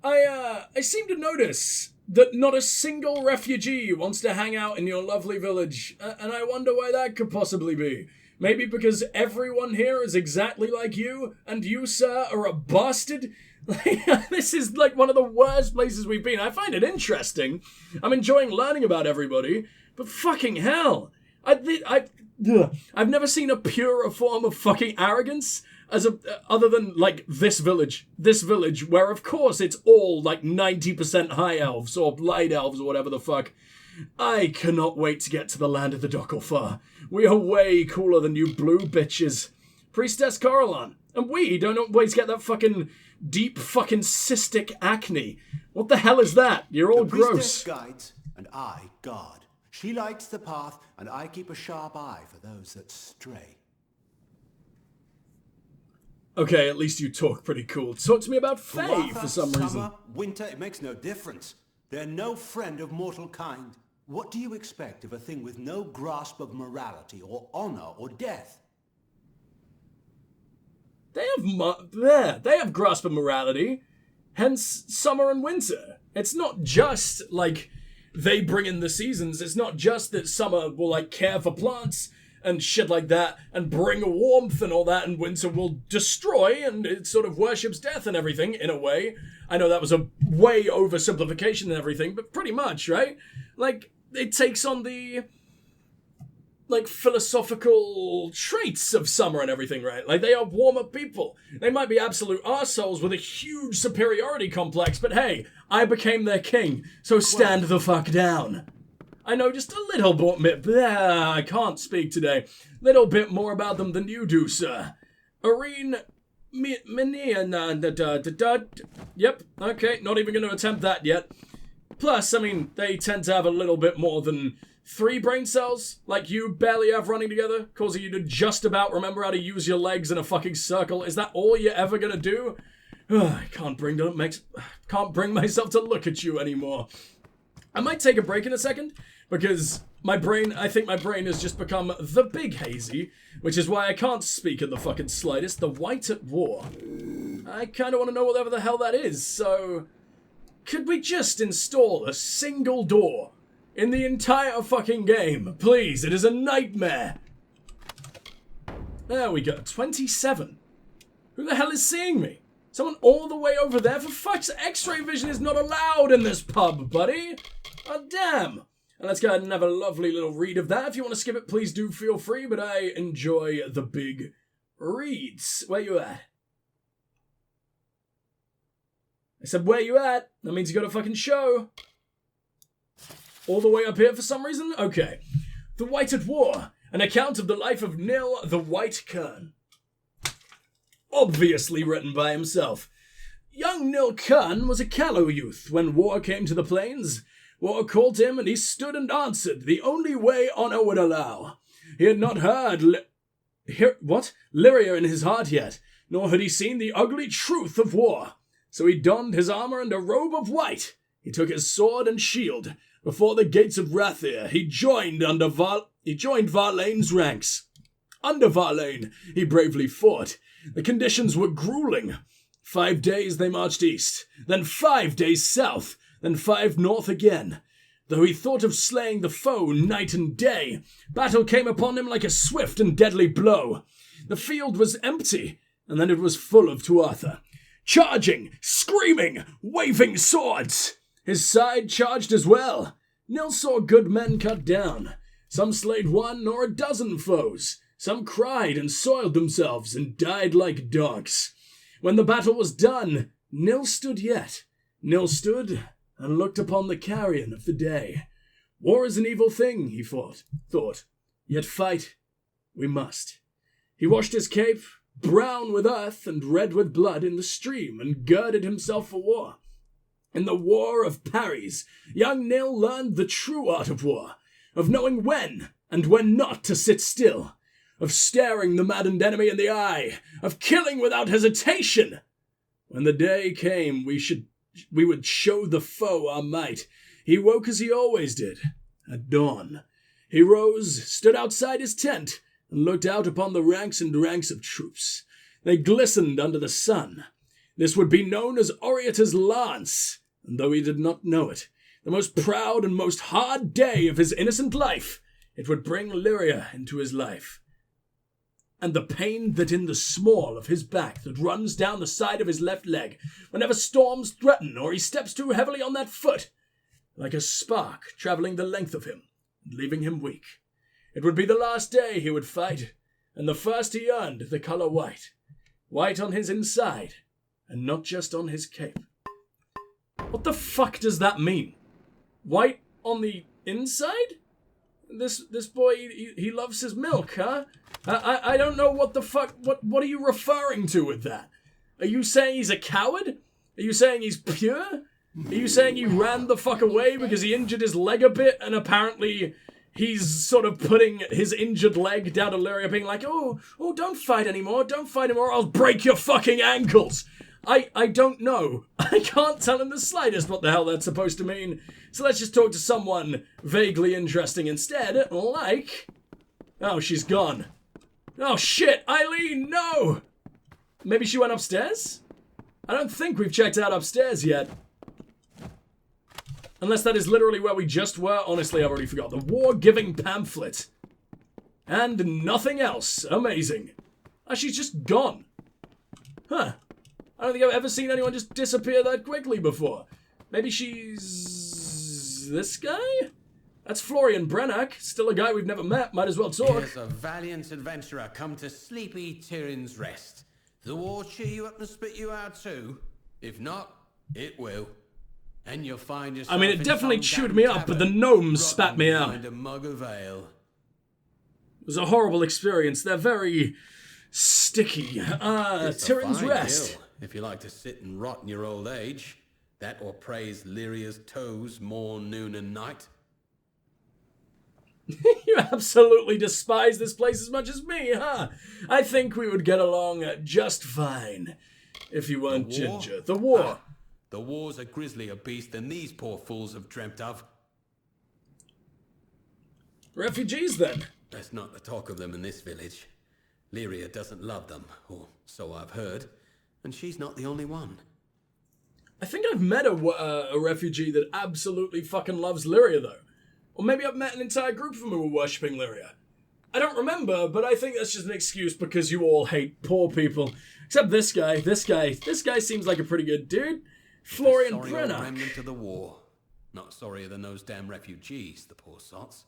I seem to notice that not a single refugee wants to hang out in your lovely village, and I wonder why that could possibly be. Maybe because everyone here is exactly like you, and you, sir, are a bastard? This is like one of the worst places we've been. I find it interesting. I'm enjoying learning about everybody, but fucking hell. I've never seen a purer form of fucking arrogance other than, like, this village, where, of course, it's all, like, 90% high elves, or light elves, or whatever the fuck. I cannot wait to get to the land of the Dokkalfar. We are way cooler than you blue bitches. Priestess Coralon. And we don't always get that fucking deep fucking cystic acne. What the hell is that? You're all gross. The priestess guides, and I guard. She lights the path, and I keep a sharp eye for those that stray. Okay, at least you talk pretty cool. Talk to me about Fae for some reason. Summer, winter, it makes no difference. They're no friend of mortal kind. What do you expect of a thing with no grasp of morality or honor or death? They have grasp of morality. Hence, summer and winter. It's not just, like, they bring in the seasons. It's not just that summer will, like, care for plants and shit like that, and bring warmth and all that, and winter will destroy, and it sort of worships death and everything, in a way. I know that was a way oversimplification and everything, but pretty much, right? Like, it takes on the, like, philosophical traits of summer and everything, right? Like, they are warmer people. They might be absolute arseholes with a huge superiority complex, but hey, I became their king, so stand the fuck down. I know just a little bit, I can't speak today. Little bit more about them than you do, sir. Irene, yep, okay, not even going to attempt that yet. Plus, I mean, they tend to have a little bit more than 3 brain cells, like you barely have running together, causing you to just about remember how to use your legs in a fucking circle. Is that all you're ever going to do? I can't bring myself to look at you anymore. I might take a break in a second, because I think my brain has just become the big hazy, which is why I can't speak in the fucking slightest. The White at War. I kind of want to know whatever the hell that is, so could we just install a single door in the entire fucking game? Please, it is a nightmare. There we go, 27. Who the hell is seeing me? Someone all the way over there? For fuck's sake, X-ray vision is not allowed in this pub, buddy. Oh, damn. And let's go ahead and have a lovely little read of that. If you want to skip it, please do feel free, but I enjoy the big reads. Where you at? I said, where you at? That means you got a fucking show. All the way up here for some reason? Okay. The White at War. An account of the life of Nil the White Kern. Obviously written by himself. Young Nil Kern was a callow youth when war came to the plains. War called him, and he stood and answered the only way honor would allow. He had not heard Lyria in his heart yet, nor had he seen the ugly truth of war. So he donned his armor and a robe of white. He took his sword and shield. Before the gates of Rathir, he joined Varlane's ranks. Under Varlane, he bravely fought. The conditions were grueling. 5 days they marched east, then 5 days south, then 5 north again. Though he thought of slaying the foe night and day, battle came upon him like a swift and deadly blow. The field was empty, and then it was full of Tuatha. Charging, screaming, waving swords. His side charged as well. Nil saw good men cut down. Some slayed 1 or a dozen foes. Some cried and soiled themselves and died like dogs. When the battle was done, Nil stood yet. Nil stood and looked upon the carrion of the day. War is an evil thing, he thought, yet fight we must. He washed his cape, brown with earth and red with blood, in the stream, and girded himself for war. In the war of parries, young Nil learned the true art of war, of knowing when and when not to sit still, of staring the maddened enemy in the eye, of killing without hesitation. When the day came, we would show the foe our might. He woke as he always did, at dawn. He rose, stood outside his tent, and looked out upon the ranks and ranks of troops. They glistened under the sun. This would be known as Oriator's Lance, and though he did not know it, the most proud and most hard day of his innocent life, it would bring Lyria into his life. And the pain that in the small of his back that runs down the side of his left leg whenever storms threaten or he steps too heavily on that foot, like a spark travelling the length of him and leaving him weak. It would be the last day he would fight, and the first he earned the colour white. White on his inside, and not just on his cape. What the fuck does that mean? White on the inside? This boy, he loves his milk, huh? I don't know what the fuck, what are you referring to with that? Are you saying he's a coward? Are you saying he's pure? Are you saying he ran the fuck away because he injured his leg a bit and apparently he's sort of putting his injured leg down to Lyria being like, oh, don't fight anymore, I'll break your fucking ankles. I don't know. I can't tell in the slightest what the hell that's supposed to mean. So let's just talk to someone vaguely interesting instead, like... Oh, she's gone. Oh shit, Eileen, no! Maybe she went upstairs? I don't think we've checked out upstairs yet. Unless that is literally where we just were. Honestly, I've already forgot. The war-giving pamphlet. And nothing else. Amazing. Oh, she's just gone. Huh. I don't think I've ever seen anyone just disappear that quickly before. Maybe she's... this guy? That's Florian Brennack. Still a guy we've never met. Might as well talk. Here's a valiant adventurer come to sleepy Tyrion's rest. The war cheer you up and spit you out too? If not, it will. And you'll find yourself... I mean, it definitely chewed me up, but the gnomes spat me out. A mug of ale. It was a horrible experience. They're very sticky. Tyrion's rest. Kill, if you like to sit and rot in your old age. That or praise Lyria's toes morn, noon and night. You absolutely despise this place as much as me, huh? I think we would get along just fine if you weren't ginger. The war. The war's a grislier beast than these poor fools have dreamt of. Refugees, then? Let's not talk of them in this village. Lyria doesn't love them, or so I've heard, and she's not the only one. I think I've met a refugee that absolutely fucking loves Lyria, though. Or maybe I've met an entire group of them who were worshipping Lyria. I don't remember, but I think that's just an excuse because you all hate poor people. Except this guy. This guy seems like a pretty good dude. Florian Brennack. Remnant of the war. Not sorrier than those damn refugees, the poor sots.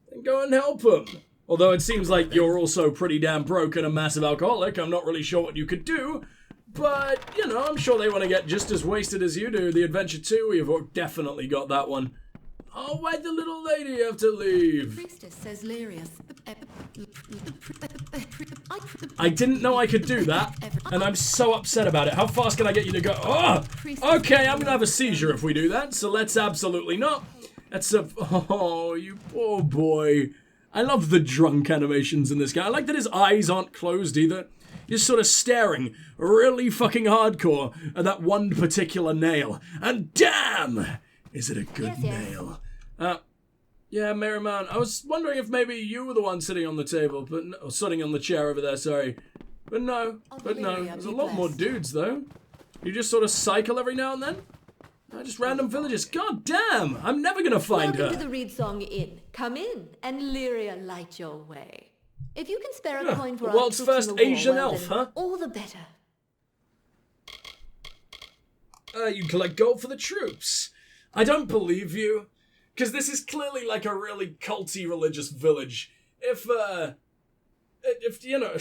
Then go and help them. Although it seems like you're also pretty damn broke and a massive alcoholic. I'm not really sure what you could do. But, you know, I'm sure they want to get just as wasted as you do. The Adventure 2, we've definitely got that one. Oh, why'd the little lady have to leave? The priestess says Lyrius. I didn't know I could do that, and I'm so upset about it. How fast can I get you to go? Oh, okay, I'm gonna have a seizure if we do that, so let's absolutely not. That's a... Oh, you poor boy. I love the drunk animations in this guy. I like that his eyes aren't closed either. He's sort of staring really fucking hardcore at that one particular nail. And damn, is it a good nail. Yeah, Merriman, I was wondering if maybe you were the one sitting on the table, but no, or sitting on the chair over there, sorry. But no, there's a lot more dudes, though. You just sort of cycle every now and then? Just random villages. God damn, I'm never gonna find her. Welcome to the Reed Song Inn. Come in, and Lyria light your way. If you can spare a coin for the our world's troops first in the war, Asian well, elf, then, huh? all the better. You collect gold for the troops. I don't believe you. Because this is clearly like a really culty religious village. If you know...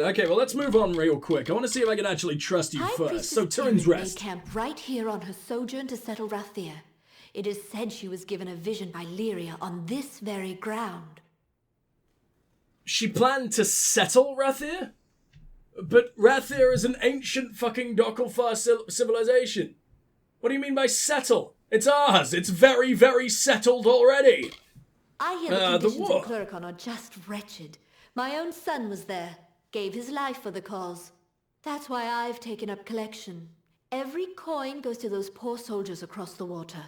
Okay, well, let's move on real quick. I want to see if I can actually trust you first. So, Tyrion's Rest. Made camp right here on her sojourn to settle Rathir. It is said she was given a vision by Lyria on this very ground. She planned to settle Rathir? But Rathir is an ancient fucking Dokkalfar civilization. What do you mean by settle? It's ours. It's very, very settled already. I hear the conditions in Cloricon are just wretched. My own son was there. Gave his life for the cause. That's why I've taken up collection. Every coin goes to those poor soldiers across the water.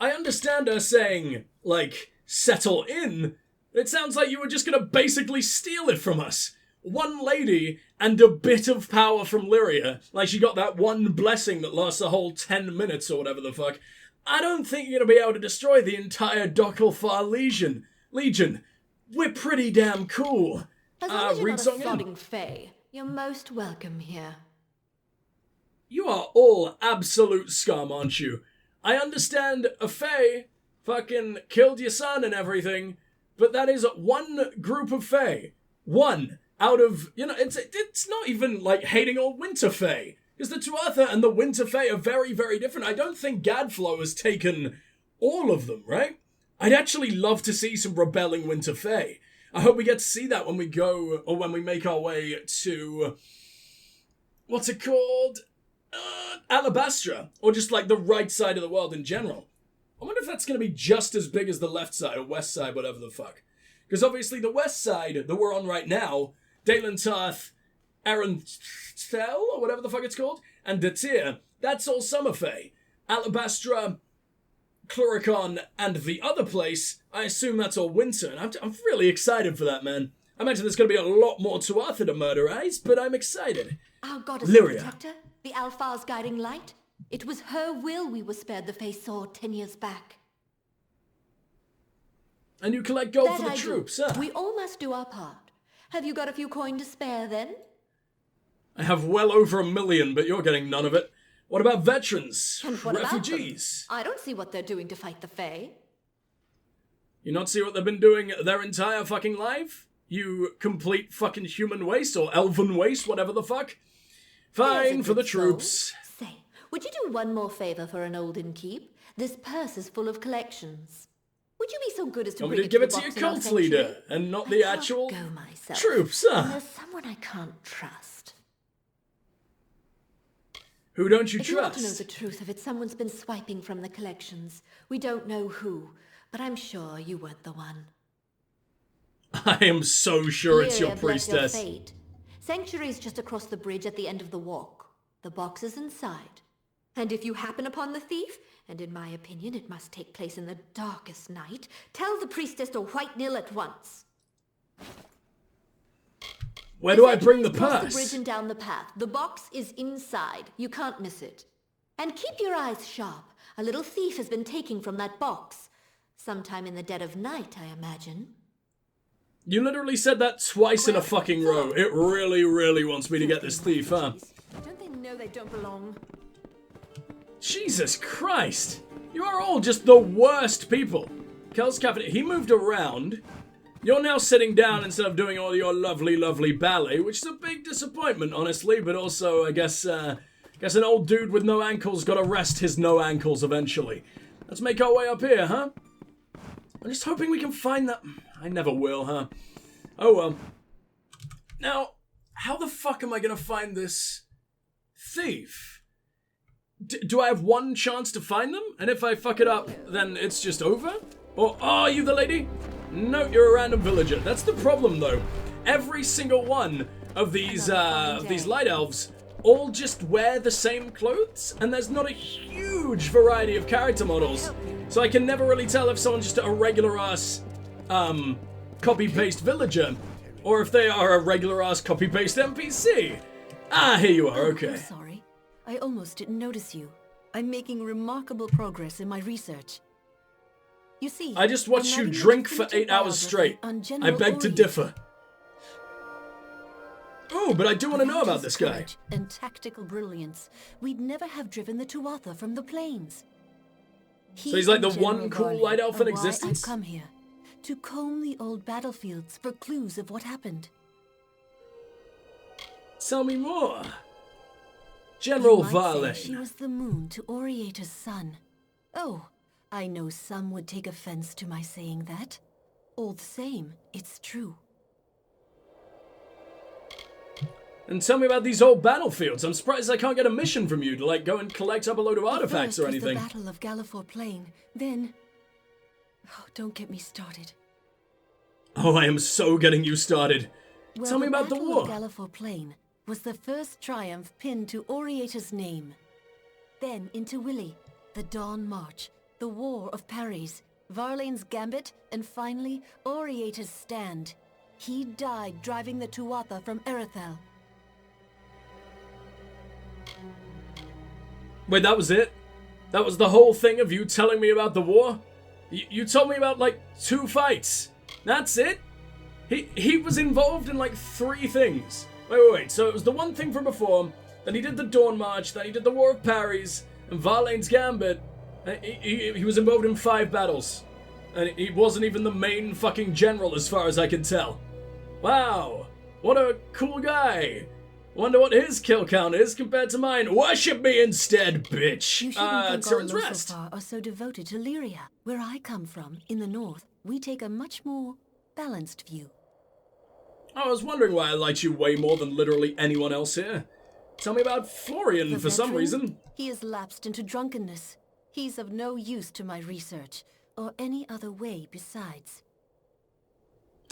I understand her saying, like, settle in. It sounds like you were just gonna basically steal it from us. one lady and a bit of power from Lyria, like she got that one blessing that lasts a whole 10 minutes or whatever the fuck, I don't think you're going to be able to destroy the entire Dokkalfar Legion. We're pretty damn cool. As long as you're not a sodding fae, you're most welcome here. You are all absolute scum, aren't you? I understand a fae fucking killed your son and everything, but that is one group of fae. One out of, it's not even like hating all winter fae. Because the Tuatha and the winter fae are very, very different. I don't think Gadflow has taken all of them, right? I'd actually love to see some rebelling winter fae. I hope we get to see that when we go, or when we make our way to, what's it called? Alabastra, or just like the right side of the world in general. I wonder if that's going to be just as big as the left side, or west side, whatever the fuck. Because obviously the west side that we're on right now, Dalen Tarth, Aranthel, or whatever the fuck it's called, and Datir, that's all summer fae. Alabastra, Cluricon, and the other place, I assume that's all winter, and I'm really excited for that, man. I imagine there's going to be a lot more Tuatha to murderize, but I'm excited. Our goddess Lyria. protector, the Alfar's guiding light. It was her will we were spared the Fae sword 10 years back. And you collect gold for the troops, huh? We all must do our part. Have you got a few coin to spare, then? I have well over 1 million, but you're getting none of it. What about veterans? And what refugees? About them? I don't see what they're doing to fight the Fae. You not see what they've been doing their entire fucking life? You complete fucking human waste, or elven waste, whatever the fuck. Fine, for the troops. Say, would you do one more favor for an olden keep? This purse is full of collections. Would you be so good as to bring it to give the it to your box in our cult leader, sanctuary? and not the actual go myself. troops, huh? And there's someone I can't trust. Who don't you If you want trust? to know the truth of it, someone's been swiping from the collections. We don't know who, but I'm sure you weren't the one. I am so sure it's your Lyria, bless your priestess. fate. Sanctuary's just across the bridge at the end of the walk. The box is inside. And if you happen upon the thief, and in my opinion it must take place in the darkest night, tell the priestess to white nil at once. Where do I bring the Cross purse? the bridge and down the path. The box is inside. You can't miss it. And keep your eyes sharp. A little thief has been taking from that box. Sometime in the dead of night, I imagine. You literally said that twice in a fucking row. It really, really wants me to get this thief, huh? Don't they know they don't belong? Jesus Christ! You are all just the worst people. Kel's Cabinet, he moved around. You're now sitting down instead of doing all your lovely, lovely ballet, which is a big disappointment, honestly, but also, I guess an old dude with no ankles gotta rest his no ankles eventually. Let's make our way up here, huh? I'm just hoping we can find that... I never will, huh? Oh well. Now, how the fuck am I gonna find this thief? Do I have one chance to find them? And if I fuck it up, then it's just over? Or are you the lady? No, you're a random villager. That's the problem, though. Every single one of these light elves all just wear the same clothes, and there's not a huge variety of character models. So I can never really tell if someone's just a regular-ass, copy-paste villager, or if they are a regular-ass copy-paste NPC. Ah, here you are, okay. I'm sorry. I almost didn't notice you. I'm making remarkable progress in my research. You see, I just watched you drink for 8 hours straight. I beg to differ. Oh, but I do want to know about this guy. And tactical brilliance, we'd never have driven the Tuatha from the plains. So he's like the one cool light elf in existence? I've come here to comb the old battlefields for clues of what happened. Tell me more. General Varani. She Varlane. was the moon to Oriata's son. Oh, I know some would take offense to my saying that. All the same, it's true. And tell me about these old battlefields. I'm surprised I can't get a mission from you to, like, go and collect up a load of artifacts or anything. The Battle of Lljosalfar Plain. Then... Oh, don't get me started. Oh, I am so getting you started. Well, Tell me about the war. The Battle of Lljosalfar Plain was the first triumph pinned to Oriata's name. Then into Willy, the Dawn March, the War of Paris, Varlane's Gambit, and finally, Oriata's Stand. He died driving the Tuatha from Erethel. Wait, that was it? That was the whole thing of you telling me about the war? You told me about, like, 2 fights. That's it? He was involved in, like, 3 things. Wait. So it was the one thing from before, then he did the Dawn March, then he did the War of Paris, and Varlane's Gambit. He was involved in 5 battles. And he wasn't even the main fucking general as far as I can tell. Wow. What a cool guy. Wonder what his kill count is compared to mine. Worship me instead, bitch! You shouldn't think all Rest. Ljosalfar are so devoted to Lyria. Where I come from, in the north, we take a much more balanced view. I was wondering why I liked you way more than literally anyone else here. Tell me about Florian The for some veteran? reason. He has lapsed into drunkenness. He's of no use to my research, or any other way besides.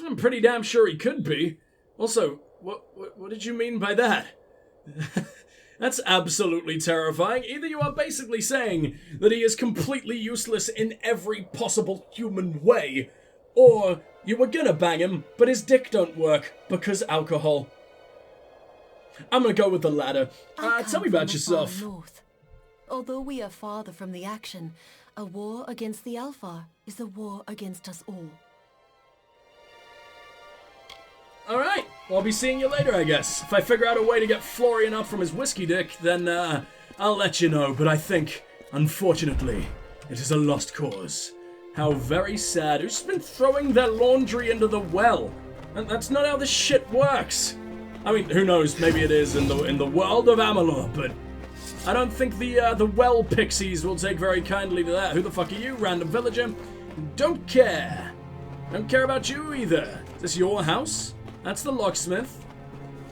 I'm pretty damn sure he could be. Also, what did you mean by that? That's absolutely terrifying. Either you are basically saying that he is completely useless in every possible human way, or you were gonna bang him, but his dick don't work because alcohol. I'm gonna go with the latter. Tell me about yourself. North. Although we are farther from the action, a war against the Alfar is a war against us all. Alright, well, I'll be seeing you later, I guess. If I figure out a way to get Florian up from his whiskey dick, then, I'll let you know, but I think, unfortunately, it is a lost cause. How very sad. Who's been throwing their laundry into the well? And that's not how this shit works. I mean, who knows, maybe it is in the world of Amalur, but I don't think the well pixies will take very kindly to that. Who the fuck are you, random villager? Don't care. Don't care about you either. Is this your house? That's the locksmith.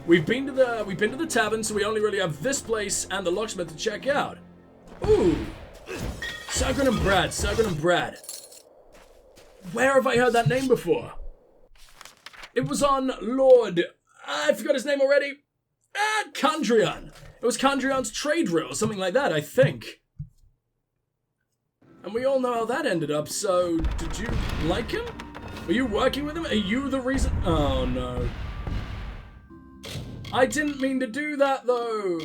We've been to the tavern, so we only really have this place and the locksmith to check out. Ooh. Sagrin and Brad. Where have I heard that name before? It was on Lord... I forgot his name already. Kandrian. It was Kandrian's trade route or something like that, I think. And we all know how that ended up, so did you like him? Were you working with him? Are you the reason? Oh no. I didn't mean to do that though.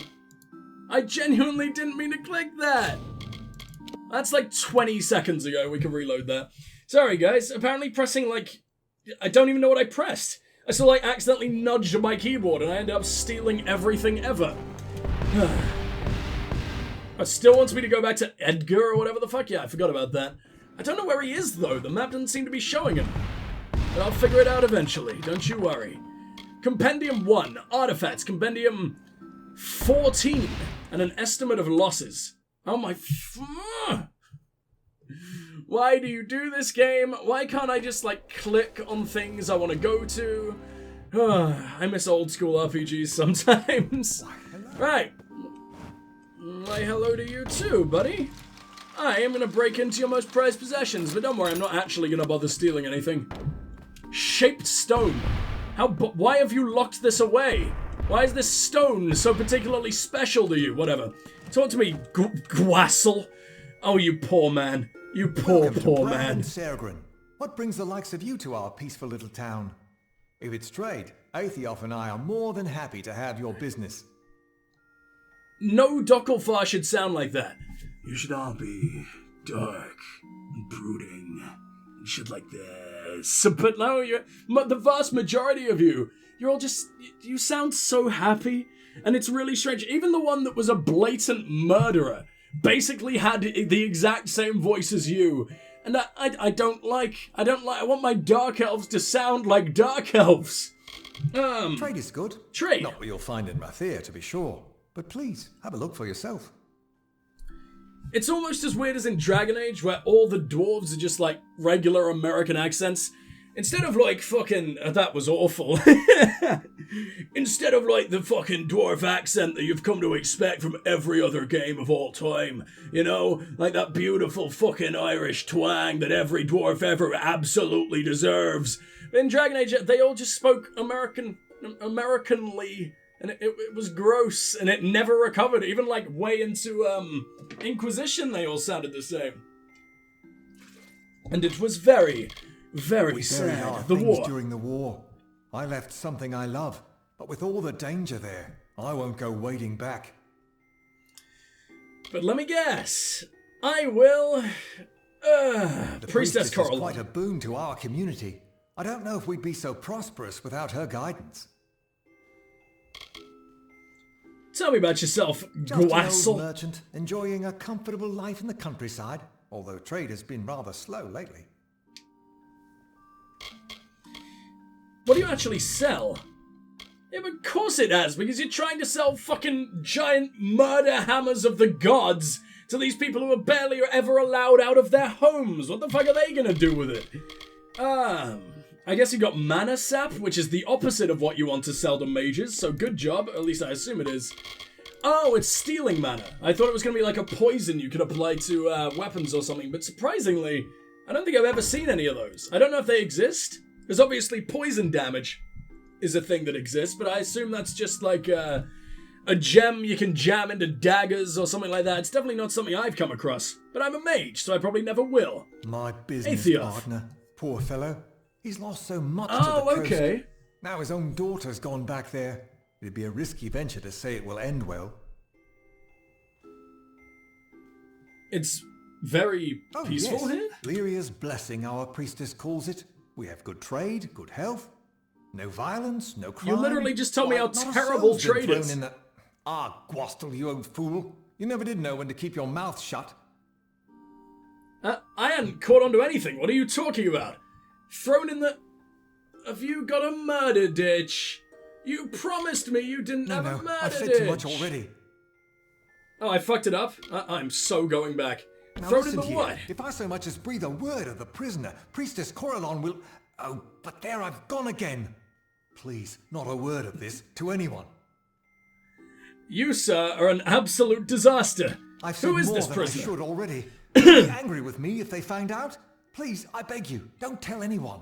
I genuinely didn't mean to click that. That's like 20 seconds ago. We can reload that. Sorry guys, apparently pressing like... I don't even know what I pressed. I still like accidentally nudged my keyboard and I ended up stealing everything ever. It still wants me to go back to Edgar or whatever the fuck. Yeah, I forgot about that. I don't know where he is though. The map doesn't seem to be showing him. But I'll figure it out eventually. Don't you worry. Compendium 1. Artifacts. Compendium 14. And an estimate of losses. Oh my... Why do you do this game? Why can't I just, like, click on things I want to go to? I miss old school RPGs sometimes. Right. Why, hello to you too, buddy. I am going to break into your most prized possessions, but don't worry, I'm not actually going to bother stealing anything. Shaped stone. Why have you locked this away? Why is this stone so particularly special to you? Whatever. Talk to me, Gwassel. Oh, you poor man. You poor man. Sergrin. What brings the likes of you to our peaceful little town? If it's trade, Aethiof and I are more than happy to have your business. No Dokkalfar should sound like that. You should all be dark and brooding and shit like this. But no, the vast majority of you're all just, you sound so happy. And it's really strange. Even the one that was a blatant murderer basically had the exact same voice as you. And I don't like, I want my dark elves to sound like dark elves. Trade is good. Trade. Not what you'll find in Rathir, to be sure. But please, have a look for yourself. It's almost as weird as in Dragon Age, where all the dwarves are just like regular American accents. Instead of like fucking, that was awful. Instead of like the fucking dwarf accent that you've come to expect from every other game of all time. You know, like that beautiful fucking Irish twang that every dwarf ever absolutely deserves. In Dragon Age, they all just spoke Americanly. And it was gross, and it never recovered. Even like way into Inquisition, they all sounded the same. And it was very, very sad. The war during the war. I left something I love, but with all the danger there, I won't go wading back. But let me guess. I will... The Priestess is Coraline. quite a boon to our community. I don't know if we'd be so prosperous without her guidance. Tell me about yourself, Just an Gwassel. old merchant enjoying a comfortable life in the countryside, although trade has been rather slow lately. What do you actually sell? Yeah, but of course it has, because you're trying to sell fucking giant murder hammers of the gods to these people who are barely ever allowed out of their homes. What the fuck are they gonna do with it? I guess you got mana sap, which is the opposite of what you want to sell to mages, so good job, at least I assume it is. Oh, it's stealing mana. I thought it was gonna be like a poison you could apply to weapons or something, but surprisingly, I don't think I've ever seen any of those. I don't know if they exist. There's obviously poison damage is a thing that exists, but I assume that's just like a gem you can jam into daggers or something like that. It's definitely not something I've come across, but I'm a mage, so I probably never will. My business partner, poor fellow. He's lost so much to the coast. Okay. Now his own daughter's gone back there. It'd be a risky venture to say it will end well. It's very peaceful here? Lyria's blessing, our priestess calls it. We have good trade, good health. No violence, no crime. You literally just told me how Not a terrible soul's been trade thrown is. in the... Ah, Gwastel, you old fool. You never did know when to keep your mouth shut. I hadn't caught on to anything. What are you talking about? Thrown in the... Have you got a murder ditch? You promised me you didn't have a murder I've said ditch. too much already. Oh, I fucked it up? I'm so going back. Now Thrown in listen the here. what? If I so much as breathe a word of the prisoner, Priestess Coraline will... Oh, but there I've gone again. Please, not a word of this to anyone. You, sir, are an absolute disaster. I've said Who is more this than prisoner? I should already. They'd be angry with me if they found out. Please, I beg you, don't tell anyone.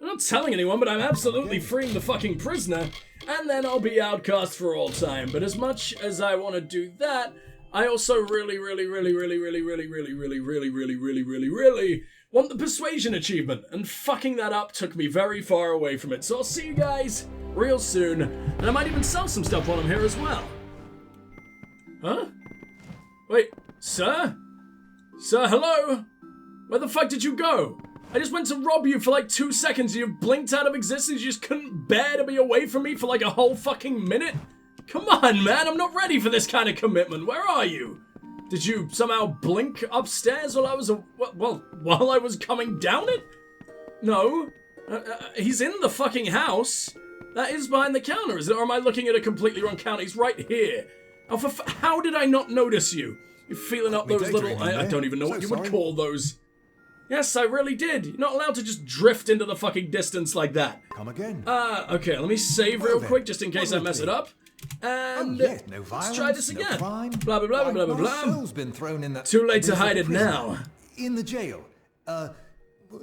I'm not telling anyone, but I'm absolutely freeing the fucking prisoner, and then I'll be outcast for all time. But as much as I want to do that, I also really want the persuasion achievement, and fucking that up took me very far away from it. So I'll see you guys real soon, and I might even sell some stuff while I'm here as well. Huh? Wait, sir? Sir, hello? Where the fuck did you go? I just went to rob you for like 2 seconds and you blinked out of existence. You just couldn't bear to be away from me for like a whole fucking minute? Come on, man, I'm not ready for this kind of commitment. Where are you? Did you somehow blink upstairs while I was while I was coming down it? No. He's in the fucking house. That is behind the counter, is it? Or am I looking at a completely wrong counter? He's right here. Oh, how did I not notice you? You're feeling up those little... I don't even know what you would call those. Yes, I really did. You're not allowed to just drift into the fucking distance like that. Come again. Okay, let me save real quick just in case I mess it up. And yes, no violence, let's try this again. No crime. Blah, blah, blah, blah, blah, blah. Soul's been thrown in the... Too late to hide it prison. now. In the jail.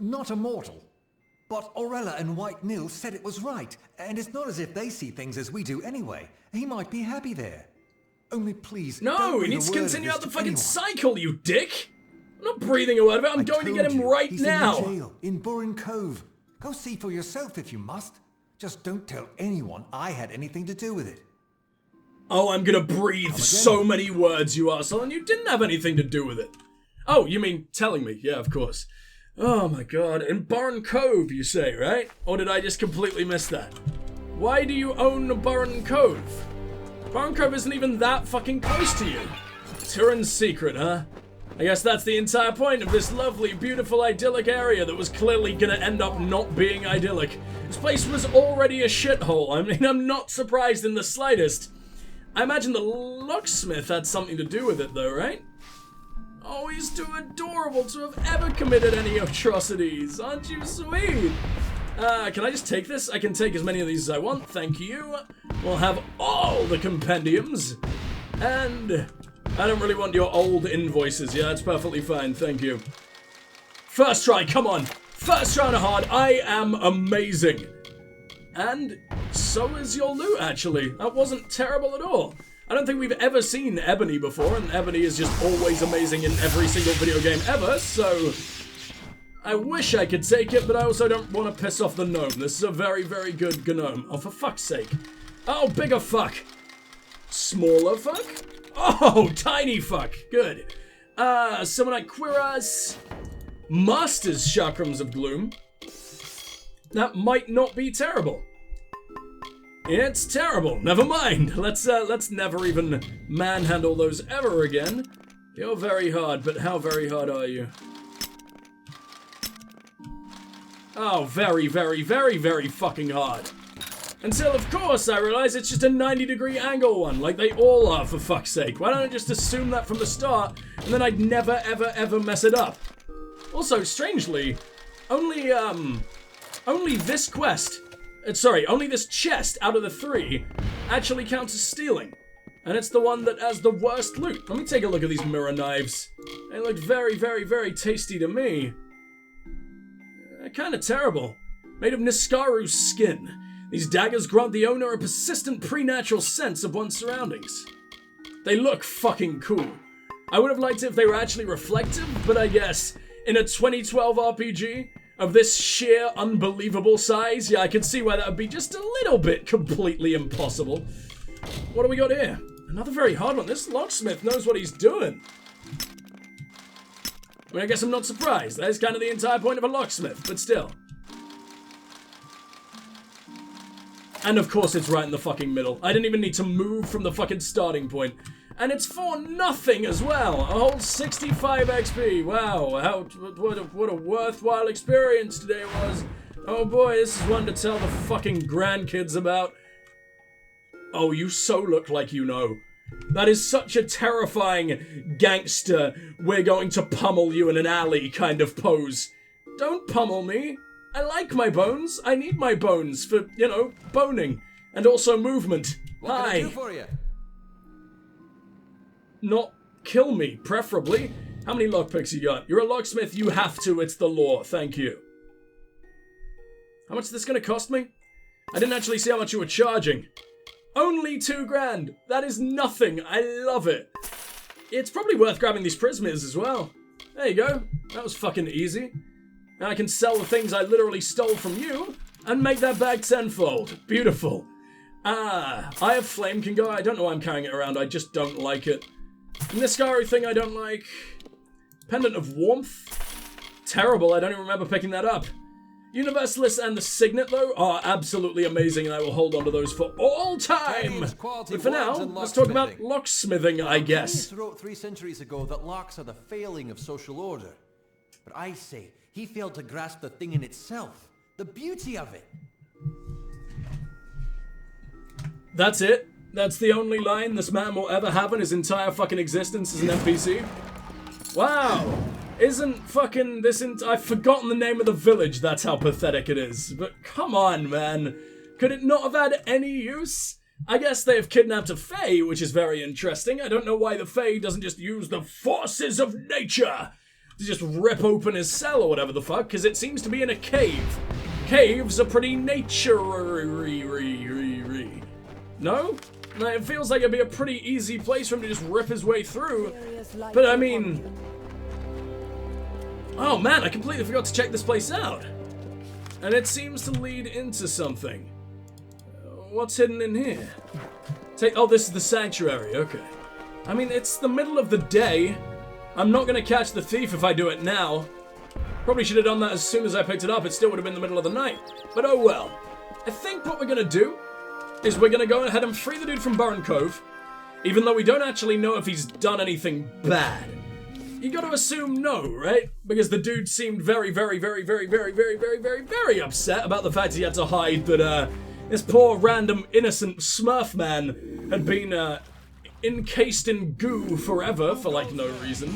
Not a mortal. But Aurella and White Nil said it was right. And it's not as if they see things as we do anyway. He might be happy there. Only please... No, he needs to continue out the fucking cycle, you dick! I'm not breathing a word of it, I'm going to get him right now! He's in the jail, in Burren Cove. Go see for yourself if you must. Just don't tell anyone I had anything to do with it. Oh, I'm gonna breathe so many words, you arsehole, and you didn't have anything to do with it. Oh, you mean telling me? Yeah, of course. Oh my god, in Burren Cove, you say, right? Or did I just completely miss that? Why do you own Burren Cove? Burren Cove isn't even that fucking close to you. Turin's secret, huh? I guess that's the entire point of this lovely, beautiful, idyllic area that was clearly gonna end up not being idyllic. This place was already a shithole. I mean, I'm not surprised in the slightest. I imagine the locksmith had something to do with it, though, right? Oh, he's too adorable to have ever committed any atrocities. Aren't you sweet? Can I just take this? I can take as many of these as I want, thank you. We'll have all the compendiums. And I don't really want your old invoices. Yeah, it's perfectly fine, thank you. First try, come on. First try on a hard. I am amazing. And so is your loot, actually. That wasn't terrible at all. I don't think we've ever seen Ebony before, and Ebony is just always amazing in every single video game ever, so... I wish I could take it, but I also don't want to piss off the gnome. This is a very, very good gnome. Oh, for fuck's sake. Oh, bigger fuck. Smaller fuck? Oh, tiny fuck. Good. Summonite Quiras. Master's Chakrams of Gloom. That might not be terrible. It's terrible. Never mind. Let's never even manhandle those ever again. You're very hard, but how very hard are you? Oh, very, very, very, very fucking hard. Until, of course, I realize it's just a 90-degree angle one, like they all are, for fuck's sake. Why don't I just assume that from the start, and then I'd never, ever, ever mess it up? Also, strangely, only this quest, only this chest out of the 3 actually counts as stealing. And it's the one that has the worst loot. Let me take a look at these mirror knives. They look very, very, very tasty to me. Kinda terrible. Made of Niskaru's skin. These daggers grant the owner a persistent preternatural sense of one's surroundings. They look fucking cool. I would have liked it if they were actually reflective, but I guess in a 2012 RPG of this sheer unbelievable size, yeah, I can see why that would be just a little bit completely impossible. What do we got here? Another very hard one. This locksmith knows what he's doing. I mean, I guess I'm not surprised. That is kind of the entire point of a locksmith, but still. And of course it's right in the fucking middle. I didn't even need to move from the fucking starting point. And it's for nothing as well. A whole 65 XP. Wow, what a worthwhile experience today was. Oh boy, this is one to tell the fucking grandkids about. Oh, you so look like you know. That is such a terrifying gangster, we're going to pummel you in an alley kind of pose. Don't pummel me. I like my bones. I need my bones for, you know, boning. And also movement. What can I do for you? Not kill me, preferably. How many lockpicks you got? You're a locksmith, you have to, it's the law. Thank you. How much is this gonna cost me? I didn't actually see how much you were charging. Only 2 grand. That is nothing. I love it. It's probably worth grabbing these prismers as well. There you go. That was fucking easy. Now I can sell the things I literally stole from you and make that back tenfold. Beautiful. Eye of Flame can go. I don't know why I'm carrying it around. I just don't like it. And this Niskaru thing I don't like. Pendant of Warmth. Terrible. I don't even remember picking that up. Universalist and the Signet, though, are absolutely amazing, and I will hold on to those for all time. But for now, let's talk about locksmithing, I guess. Finesse wrote 3 centuries ago that locks are the failing of social order. But I say, he failed to grasp the thing in itself. The beauty of it. That's it. That's the only line this man will ever have in his entire fucking existence as an NPC. Wow. Isn't fucking this I've forgotten the name of the village, that's how pathetic it is. But come on, man. Could it not have had any use? I guess they have kidnapped a Fae, which is very interesting. I don't know why the Fae doesn't just use the forces of nature to just rip open his cell or whatever the fuck, because it seems to be in a cave. Caves are pretty nature-y. No? It feels like it'd be a pretty easy place for him to just rip his way through. But I mean... Oh man, I completely forgot to check this place out. And it seems to lead into something. What's hidden in here? Oh, this is the sanctuary, okay. I mean, it's the middle of the day. I'm not gonna catch the thief if I do it now. Probably should have done that as soon as I picked it up. It still would have been the middle of the night. But oh well. I think what we're gonna do is we're gonna go ahead and free the dude from Burn Cove, even though we don't actually know if he's done anything bad. You gotta assume no, right? Because the dude seemed very, very, very, very, very, very, very, very, very upset about the fact he had to hide that this poor random innocent Smurf man had been encased in goo forever for like no reason.